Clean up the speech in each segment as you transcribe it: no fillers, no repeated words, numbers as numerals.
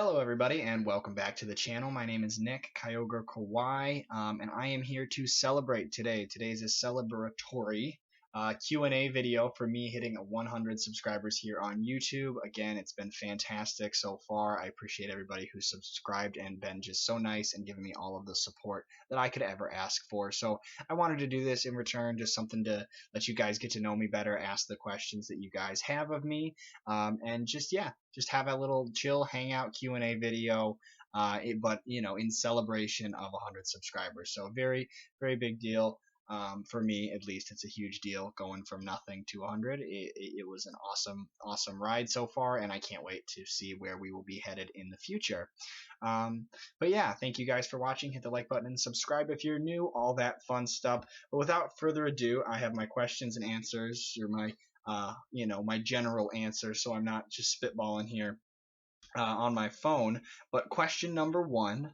Hello, everybody, and welcome back to the channel. My name is Nick Kyogre Kawhi, and I am here to celebrate today. Today is a celebratory Q&A video for me hitting 100 subscribers here on YouTube. Again, it's been fantastic so far. I appreciate everybody who subscribed and been just so nice and given me all of the support that I could ever ask for. So I wanted to do this in return, just something to let you guys get to know me better, ask the questions that you guys have of me, and just have a little chill hangout Q&A video, but in celebration of 100 subscribers. So very, very big deal. For me, at least, it's a huge deal going from nothing to 100. It was an awesome ride so far, and I can't wait to see where we will be headed in the future. But yeah, thank you guys for watching. Hit the like button and subscribe if you're new, all that fun stuff. But without further ado, I have my questions and answers, or my general answers, so I'm not just spitballing here on my phone. But question number one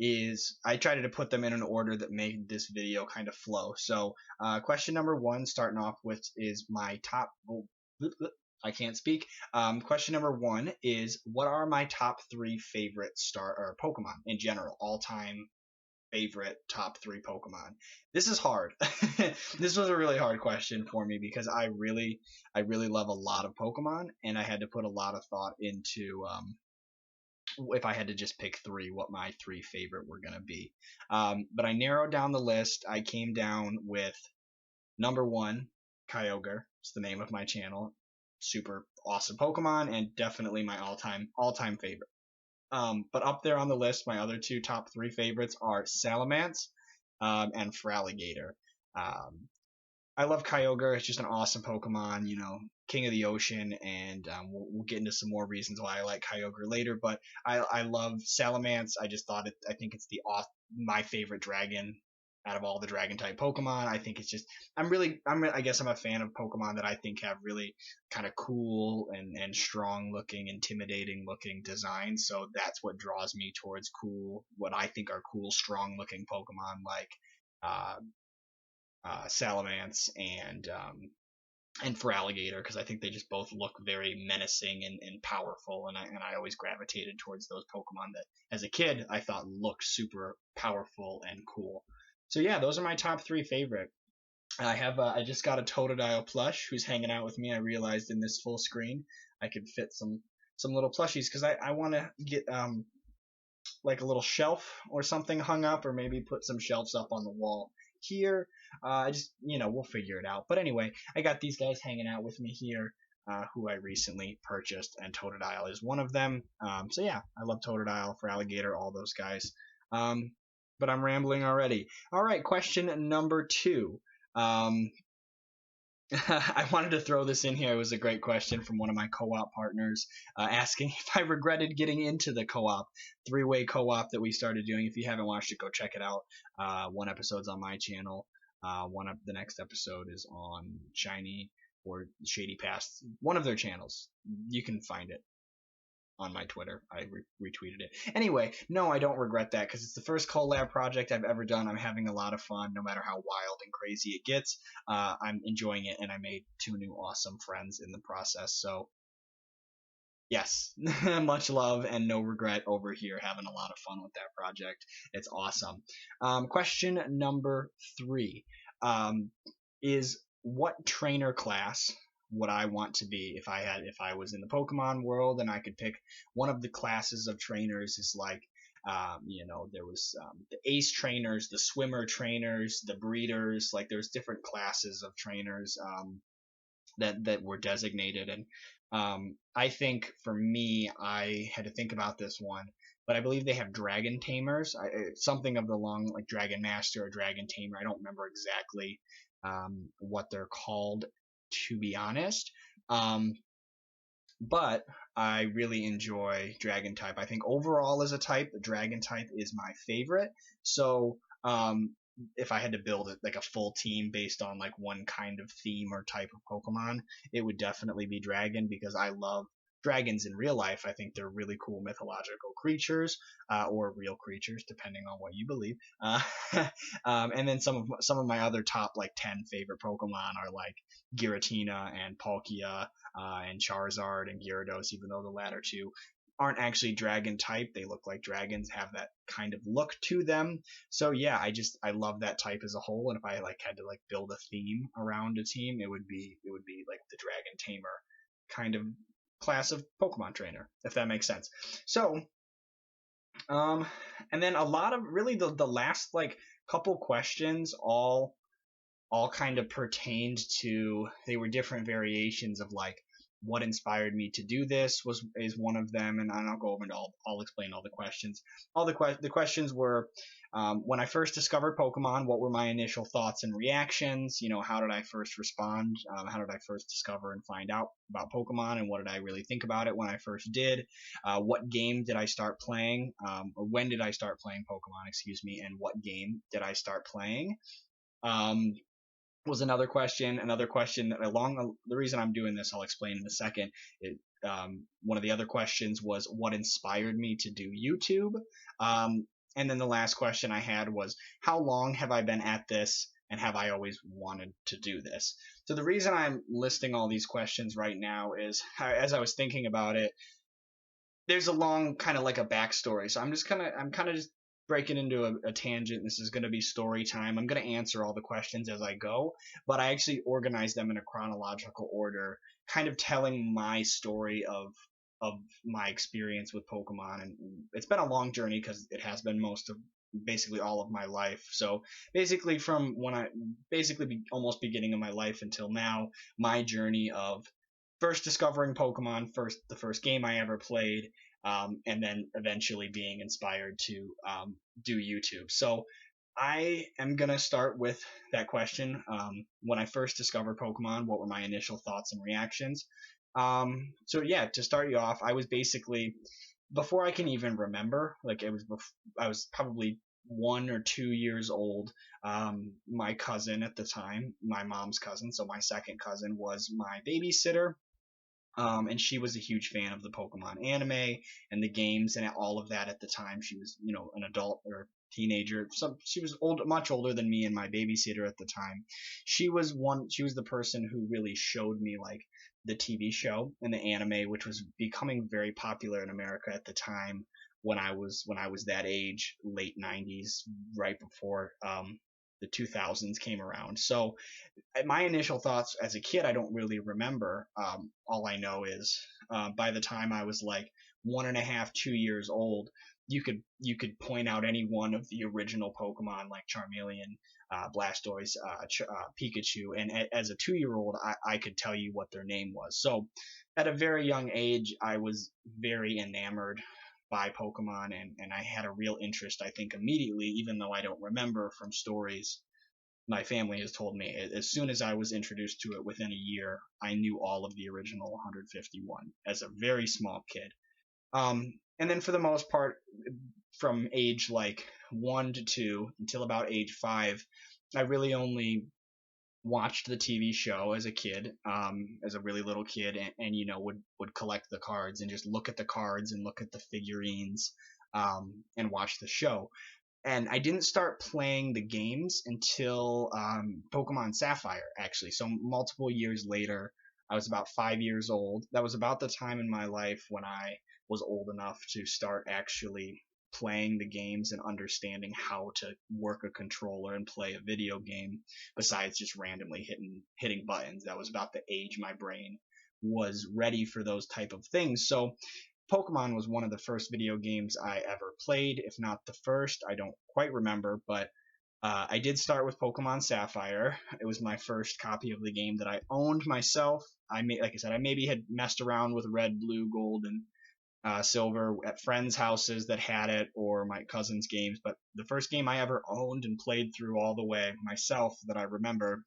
is, I tried to put them in an order that made this video kind of flow. So question number one, starting off with, is my top. I can't speak. Question number one is, what are my top three favorite Pokemon in general, all time favorite top three Pokemon? This is hard. This was a really hard question for me because I really love a lot of Pokemon, and I had to put a lot of thought into if I had to just pick three, what my three favorite were gonna be. But I narrowed down the list. I came down with number one, Kyogre. It's the name of my channel. Super awesome Pokemon, and definitely my all-time favorite. But up there on the list, my other two top three favorites are Salamence and Feraligatr. I love Kyogre. It's just an awesome Pokemon, king of the ocean, and we'll get into some more reasons why I like Kyogre later. But I love Salamence. I think it's my favorite dragon out of all the dragon type Pokemon. I think it's just I guess I'm a fan of Pokemon that I think have really kind of cool and strong looking, intimidating looking designs. So that's what draws me towards what I think are cool, strong looking Pokemon like Salamence and Feraligatr, because I think they just both look very menacing and powerful, and I always gravitated towards those Pokemon that as a kid I thought looked super powerful and cool. So yeah, those are my top three favorite. I just got a Totodile plush who's hanging out with me. I realized in this full screen I could fit some little plushies, because I want to get like a little shelf or something hung up, or maybe put some shelves up on the wall here. We'll figure it out. But anyway, I got these guys hanging out with me here, who I recently purchased, and Totodile is one of them. So yeah, I love Totodile, Feraligatr, all those guys. But I'm rambling already. All right, question number two. I wanted to throw this in here. It was a great question from one of my co-op partners, asking if I regretted getting into the co-op, three-way co-op that we started doing. If you haven't watched it, go check it out. One episode's on my channel. The next episode is on Shiny or Shady Past, one of their channels. You can find it on my Twitter. I retweeted it. Anyway, no, I don't regret that, because it's the first collab project I've ever done. I'm having a lot of fun, no matter how wild and crazy it gets. I'm enjoying it, and I made two new awesome friends in the process. So yes, much love and no regret over here. Having a lot of fun with that project. It's awesome. Question number three is, what trainer class would I want to be if I was in the Pokemon world and I could pick one of the classes of trainers? Is like, there was the ace trainers, the swimmer trainers, the breeders. Like, there's different classes of trainers that were designated. And I think for me, I had to think about this one, but I believe they have dragon tamers, something of the long, like Dragon Master or Dragon Tamer. I don't remember exactly what they're called, to be honest. But I really enjoy Dragon type. I think overall as a type, the Dragon type is my favorite. So if I had to build it like a full team based on like one kind of theme or type of Pokemon, it would definitely be Dragon, because I love dragons in real life. I think they're really cool mythological creatures, or real creatures, depending on what you believe. And then some of my other top like 10 favorite Pokemon are like Giratina and Palkia, and Charizard and Gyarados, even though the latter two aren't actually dragon type. They look like dragons, have that kind of look to them. So yeah, I love that type as a whole. And if I like had to like build a theme around a team, it would be like the dragon tamer kind of class of Pokemon trainer, if that makes sense. So um, and then a lot of really the last like couple questions all kind of pertained to, they were different variations of like what inspired me to do this was is one of them, and I'll go over and I'll explain all the questions. All the questions were, when I first discovered Pokemon, what were my initial thoughts and reactions? You know, how did I first respond? How did I first discover and find out about Pokemon, and what did I really think about it when I first did? What game did I start playing? Or when did I start playing Pokemon? Excuse me, and what game did I start playing? Um, was another question. Another question that along the reason I'm doing this, I'll explain in a second. One of the other questions was what inspired me to do YouTube. And then the last question I had was, how long have I been at this, and have I always wanted to do this? So the reason I'm listing all these questions right now is, as I was thinking about it, there's a long kind of like a backstory. So I'm kind of just breaking into a tangent. This is going to be story time. I'm going to answer all the questions as I go, but I actually organize them in a chronological order, kind of telling my story of my experience with Pokemon. And it's been a long journey because it has been most of basically all of my life. So basically from when I almost beginning of my life until now, my journey of first discovering Pokemon, the first game I ever played, and then eventually being inspired to do YouTube. So I am gonna start with that question. When I first discovered Pokemon, what were my initial thoughts and reactions? So yeah, to start you off, I was basically, before I can even remember, like I was probably 1 or 2 years old. My cousin at the time, my mom's cousin, so my second cousin, was my babysitter, and she was a huge fan of the Pokemon anime and the games and all of that at the time. She was, you know, an adult or teenager. So she was much older than me and my babysitter at the time. She was the person who really showed me like the TV show and the anime, which was becoming very popular in America at the time when I was that age, late 90s, right before the 2000s came around. So my initial thoughts as a kid, I don't really remember. All I know is by the time I was like 1.5, 2 years old, you could point out any one of the original Pokemon like Charmeleon, Blastoise, Pikachu, and as a 2 year old, I could tell you what their name was. So at a very young age, I was very enamored by Pokemon, and I had a real interest, I think, immediately, even though I don't remember from stories my family has told me. As soon as I was introduced to it, within a year, I knew all of the original 151 as a very small kid. And then for the most part, from age like 1 to 2 until about age 5, I really only watched the TV show as a kid, as a really little kid, and you know would collect the cards and just look at the cards and look at the figurines, and watch the show. And I didn't start playing the games until Pokemon Sapphire, actually. So multiple years later, I was about 5 years old. That was about the time in my life when I was old enough to start actually playing the games and understanding how to work a controller and play a video game besides just randomly hitting buttons. That was about the age my brain was ready for those type of things. So Pokemon was one of the first video games I ever played, if not the first. I don't quite remember, but I did start with Pokemon Sapphire. It was my first copy of the game that I owned myself. Like I said, I maybe had messed around with Red, Blue, Gold, and Silver at friends' houses that had it, or my cousin's games. But the first game I ever owned and played through all the way myself that I remember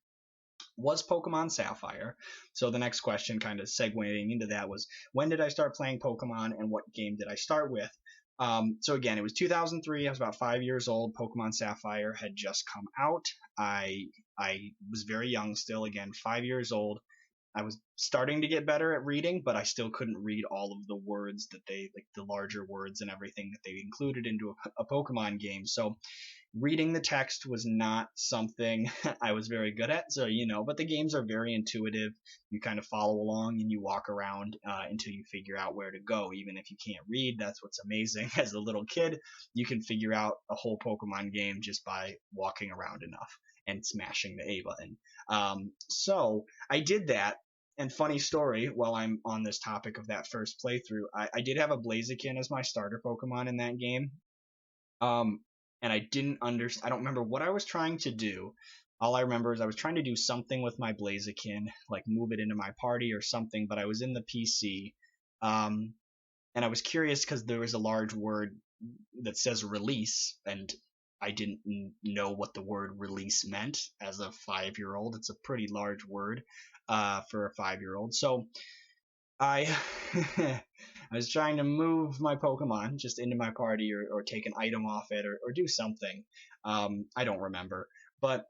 was Pokemon Sapphire. So the next question, kind of segueing into that, was when did I start playing Pokemon and what game did I start with? So again, it was 2003. I was about 5 years old. Pokemon Sapphire had just come out. I was very young still. Again, 5 years old. I was starting to get better at reading, but I still couldn't read all of the words that they, like the larger words and everything that they included into a Pokemon game. So Reading the text was not something I was very good at, so but the games are very intuitive. You kind of follow along and you walk around until you figure out where to go. Even if you can't read, that's what's amazing. As a little kid, you can figure out a whole Pokemon game just by walking around enough and smashing the A button. So I did that. And funny story, while I'm on this topic of that first playthrough, I did have a Blaziken as my starter Pokemon in that game. Um, and I didn't understand. I don't remember what I was trying to do. All I remember is I was trying to do something with my Blaziken, like move it into my party or something. But I was in the PC, and I was curious because there was a large word that says release, and I didn't know what the word release meant as a 5-year-old. It's a pretty large word for a 5-year-old. So I I was trying to move my Pokemon just into my party or take an item off it or do something. I don't remember. But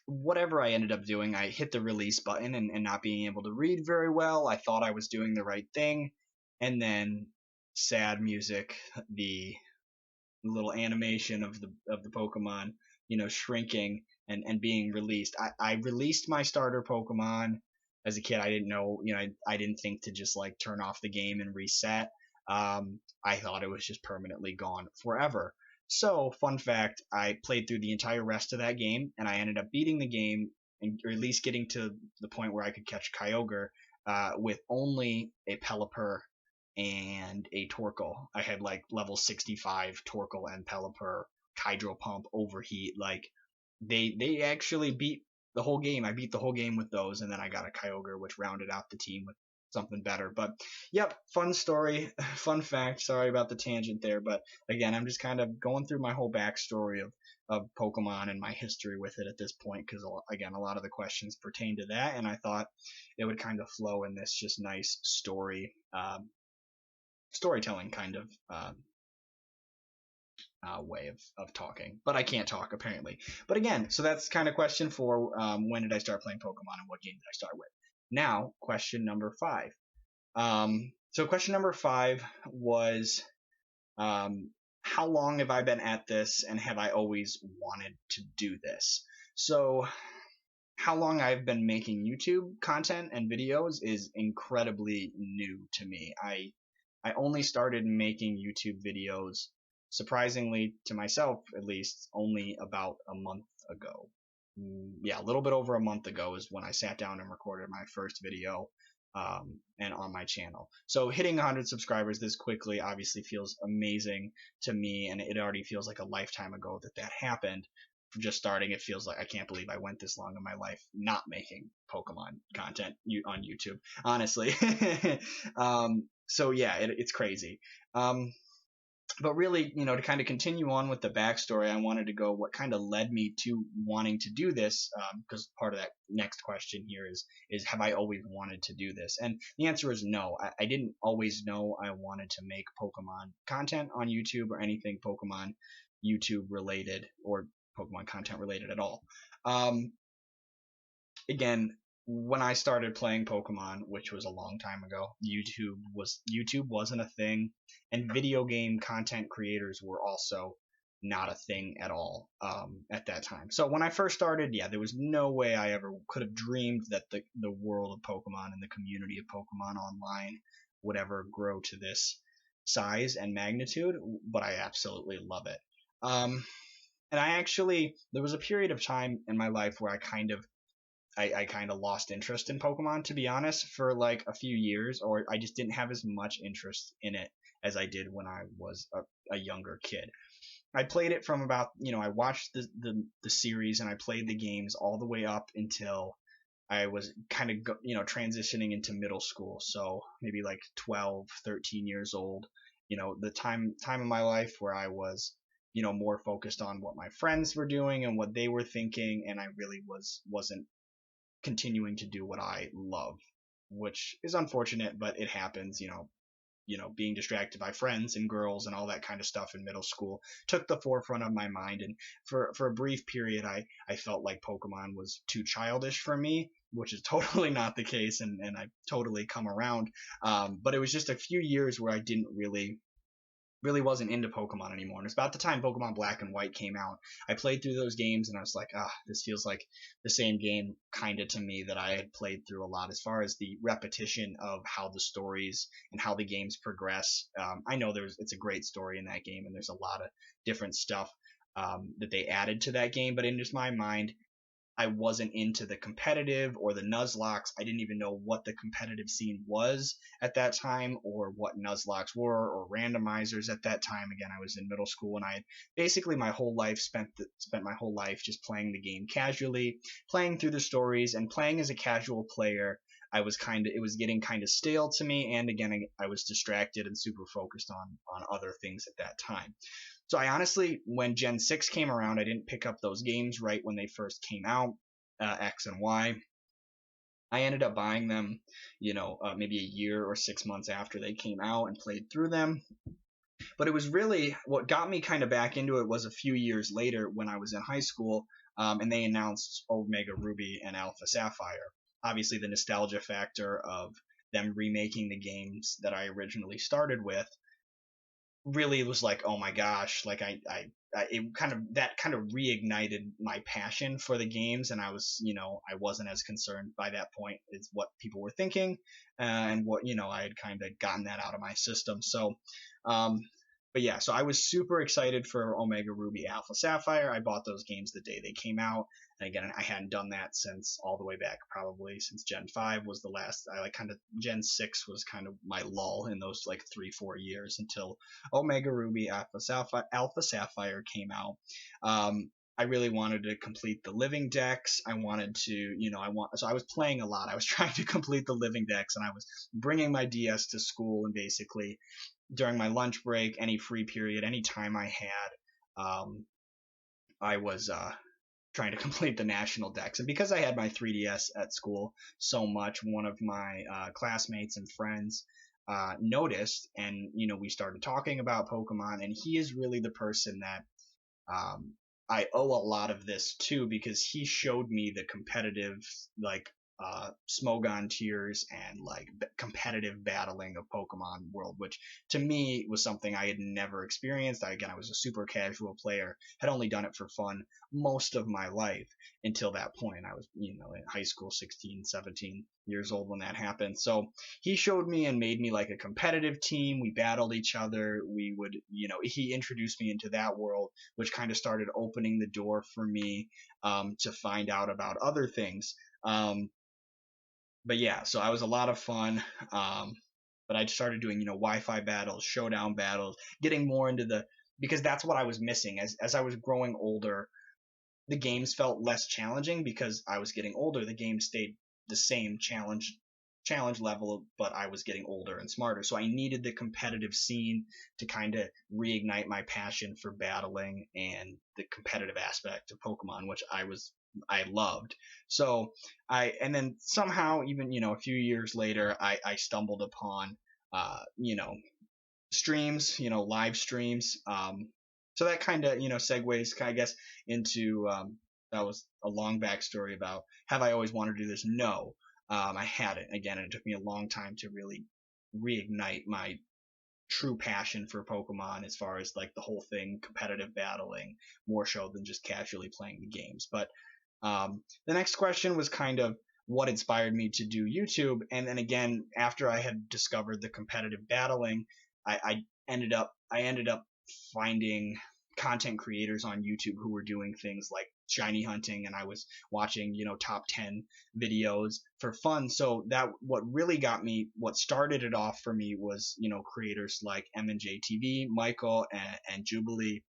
whatever I ended up doing, I hit the release button and not being able to read very well. I thought I was doing the right thing. And then sad music, the little animation of the Pokemon, shrinking and being released. I released my starter Pokemon as a kid. I didn't know, I didn't think to just like turn off the game and reset. I thought it was just permanently gone forever. So, fun fact, I played through the entire rest of that game and I ended up beating the game, or at least getting to the point where I could catch Kyogre with only a Pelipper and a Torkoal. I had like level 65 Torkoal and Pelipper, Hydro Pump, Overheat. Like they actually beat the whole game. I beat the whole game with those, and then I got a Kyogre, which rounded out the team with something better. But yep, fun story, fun fact. Sorry about the tangent there, but again, I'm just kind of going through my whole backstory of Pokemon and my history with it at this point, because again, a lot of the questions pertain to that, and I thought it would kind of flow in this just nice storytelling kind of way of talking. But I can't talk apparently. But again, so that's kind of question 4. When did I start playing Pokemon and what game did I start with? Now, question number 5. So question number 5 was, how long have I been at this and have I always wanted to do this? So how long I've been making YouTube content and videos is incredibly new to me. I only started making YouTube videos, surprisingly to myself at least, only about a month ago. Yeah, a little bit over a month ago is when I sat down and recorded my first video, and on my channel. So hitting 100 subscribers this quickly obviously feels amazing to me, and it already feels like a lifetime ago that happened. Just starting, it feels like I can't believe I went this long in my life not making Pokemon content on YouTube, honestly. So yeah, it's crazy. But really, to kind of continue on with the backstory, I wanted to go what kind of led me to wanting to do this, because part of that next question here is have I always wanted to do this? And the answer is no. I didn't always know I wanted to make Pokemon content on YouTube or anything Pokemon YouTube related or Pokemon content related at all. Again, when I started playing Pokemon, which was a long time ago, YouTube wasn't a thing, and video game content creators were also not a thing at all at that time. So when I first started, yeah, there was no way I ever could have dreamed that the world of Pokemon and the community of Pokemon online would ever grow to this size and magnitude, but I absolutely love it. And there was a period of time in my life where I kind of lost interest in Pokemon, to be honest, for like a few years, or I just didn't have as much interest in it as I did when I was a younger kid. I played it from about, I watched the series and I played the games all the way up until I was kind of, transitioning into middle school. So maybe like 12, 13 years old, the time of my life where I was, more focused on what my friends were doing and what they were thinking. And I really wasn't continuing to do what I love, which is unfortunate, but it happens. Being distracted by friends and girls and all that kind of stuff in middle school took the forefront of my mind. And for a brief period, I felt like Pokemon was too childish for me, which is totally not the case. And I've totally come around. But it was just a few years where I didn't really really wasn't into Pokemon anymore. And it was about the time Pokemon Black and White came out. I played through those games and I was like, this feels like the same game kind of to me that I had played through a lot as far as the repetition of how the stories and how the games progress. I know it's a great story in that game and there's a lot of different stuff that they added to that game, but in just my mind, I wasn't into the competitive or the Nuzlocke. I didn't even know what the competitive scene was at that time or what Nuzlocke were or randomizers at that time. Again, I was in middle school and I had basically my whole life spent my whole life just playing the game casually, playing through the stories and playing as a casual player. It was getting kind of stale to me, and again, I was distracted and super focused on other things at that time. So I honestly, when Gen 6 came around, I didn't pick up those games right when they first came out, X and Y. I ended up buying them, maybe a year or 6 months after they came out and played through them. But it was really what got me kind of back into it was a few years later when I was in high school, and they announced Omega Ruby and Alpha Sapphire. Obviously, the nostalgia factor of them remaking the games that I originally started with really was like, oh my gosh, like it kind of reignited my passion for the games, and I wasn't as concerned by that point as what people were thinking, and what I had kind of gotten that out of my system. So, um, but yeah, so I was super excited for Omega Ruby Alpha Sapphire. I bought those games the day they came out. And again, I hadn't done that since all the way back, probably since Gen 5 was the last. I like kind of Gen 6 was kind of my lull in those like 3-4 years until Omega Ruby Alpha Sapphire came out. I really wanted to complete the living decks. I wanted to, so I was playing a lot. I was trying to complete the living decks, and I was bringing my DS to school, and basically during my lunch break, any free period, any time I had, I was trying to complete the national decks. And because I had my 3DS at school so much, one of my classmates and friends noticed, and we started talking about Pokemon, and he is really the person that I owe a lot of this to, because he showed me the competitive, like, Smogon tiers and like competitive battling of Pokemon World, which to me was something I had never experienced. I was a super casual player, had only done it for fun most of my life until that point. I was, in high school, 16, 17 years old when that happened. So he showed me and made me like a competitive team. We battled each other. We would, he introduced me into that world, which kind of started opening the door for me to find out about other things. But yeah, so I was a lot of fun. But I started doing, Wi-Fi battles, showdown battles, getting more into because that's what I was missing. As I was growing older, the games felt less challenging because I was getting older. The game stayed the same challenge level, but I was getting older and smarter. So I needed the competitive scene to kind of reignite my passion for battling and the competitive aspect of Pokemon, which I loved. So and then somehow, even, a few years later, I stumbled upon, streams, live streams. So that kind of, segues, I guess, into, that was a long backstory about, have I always wanted to do this? No, I hadn't. Again, it took me a long time to really reignite my true passion for Pokemon, as far as like the whole thing, competitive battling, more so than just casually playing the games. But the next question was kind of what inspired me to do YouTube. And then again, after I had discovered the competitive battling, I ended up finding content creators on YouTube who were doing things like shiny hunting, and I was watching, top 10 videos for fun. So that what started it off for me was, creators like M&J TV, Michael, and Jubilee,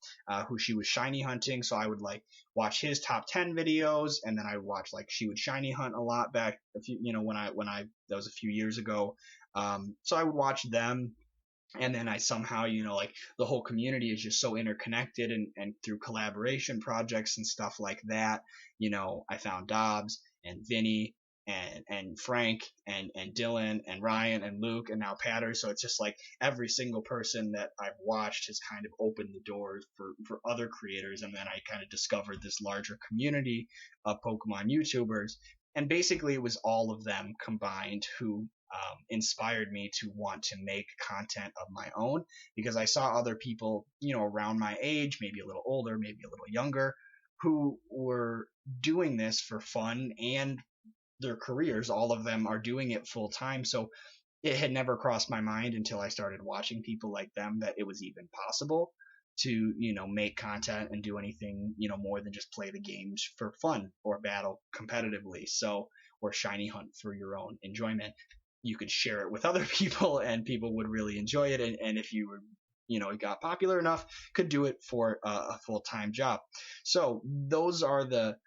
who she was shiny hunting. So I would like watch his top 10 videos, and then I would watch, like, she would shiny hunt a lot back a few, when I that was a few years ago. So I would watch them, and then I somehow, like, the whole community is just so interconnected, and through collaboration projects and stuff like that, I found Dobbs and Vinny and Frank and Dylan and Ryan and Luke and now Patter. So it's just like every single person that I've watched has kind of opened the doors for other creators. And then I kind of discovered this larger community of Pokemon YouTubers. And basically it was all of them combined who inspired me to want to make content of my own, because I saw other people, around my age, maybe a little older, maybe a little younger, who were doing this for fun and their careers. All of them are doing it full time. So it had never crossed my mind until I started watching people like them that it was even possible to, make content and do anything, more than just play the games for fun or battle competitively. So, or shiny hunt for your own enjoyment. You could share it with other people and people would really enjoy it. And if you were, it got popular enough, could do it for a full-time job. So those are the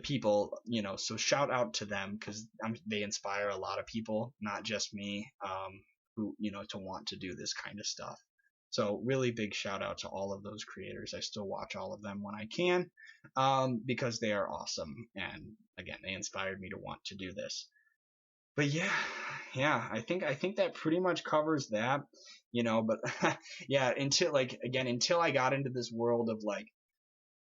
people, so shout out to them, because they inspire a lot of people, not just me, who, to want to do this kind of stuff. So really big shout out to all of those creators. I still watch all of them when I can, because they are awesome. And again, they inspired me to want to do this. But yeah, I think that pretty much covers that, but yeah, until I got into this world of like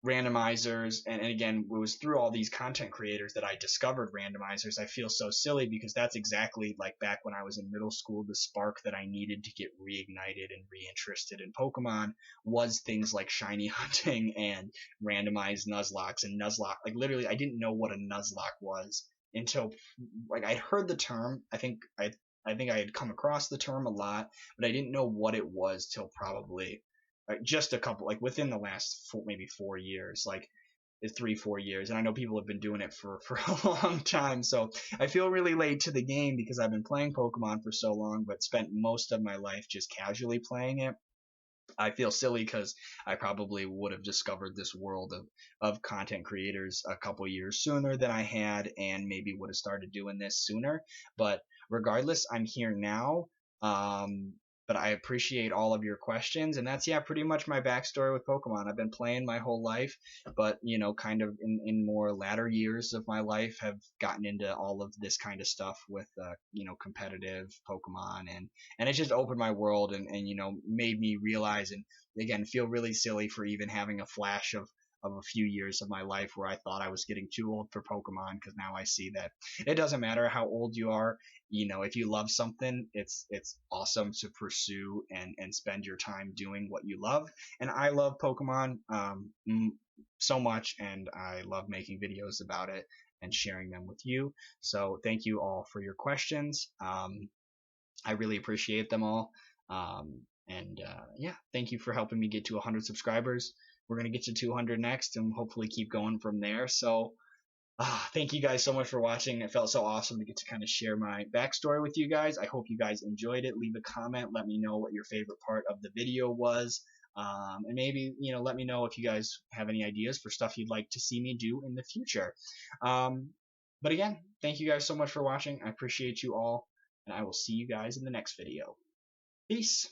randomizers, and again, it was through all these content creators that I discovered randomizers. I feel so silly because that's exactly like back when I was in middle school, the spark that I needed to get reignited and reinterested in Pokemon was things like shiny hunting and randomized Nuzlocke. And Nuzlocke, like literally, I didn't know what a Nuzlocke was until like I'd heard the term. I think I had come across the term a lot, but I didn't know what it was till probably just a couple, like within the last maybe 4 years, like 3-4 years. And I know people have been doing it for a long time. So I feel really late to the game because I've been playing Pokemon for so long, but spent most of my life just casually playing it. I feel silly because I probably would have discovered this world of content creators a couple years sooner than I had, and maybe would have started doing this sooner. But regardless, I'm here now. But I appreciate all of your questions, and that's pretty much my backstory with Pokemon. I've been playing my whole life, but kind of in more latter years of my life, have gotten into all of this kind of stuff with competitive Pokemon, and it just opened my world, and made me realize, and again feel really silly for even having a flash of a few years of my life where I thought I was getting too old for Pokemon, because now I see that it doesn't matter how old you are. If you love something, it's awesome to pursue and spend your time doing what you love. And I love Pokemon so much, and I love making videos about it and sharing them with you. So thank you all for your questions. I really appreciate them all. Thank you for helping me get to 100 subscribers. We're going to get to 200 next and hopefully keep going from there. So thank you guys so much for watching. It felt so awesome to get to kind of share my backstory with you guys. I hope you guys enjoyed it. Leave a comment. Let me know what your favorite part of the video was. And maybe, let me know if you guys have any ideas for stuff you'd like to see me do in the future. But again, thank you guys so much for watching. I appreciate you all, and I will see you guys in the next video. Peace.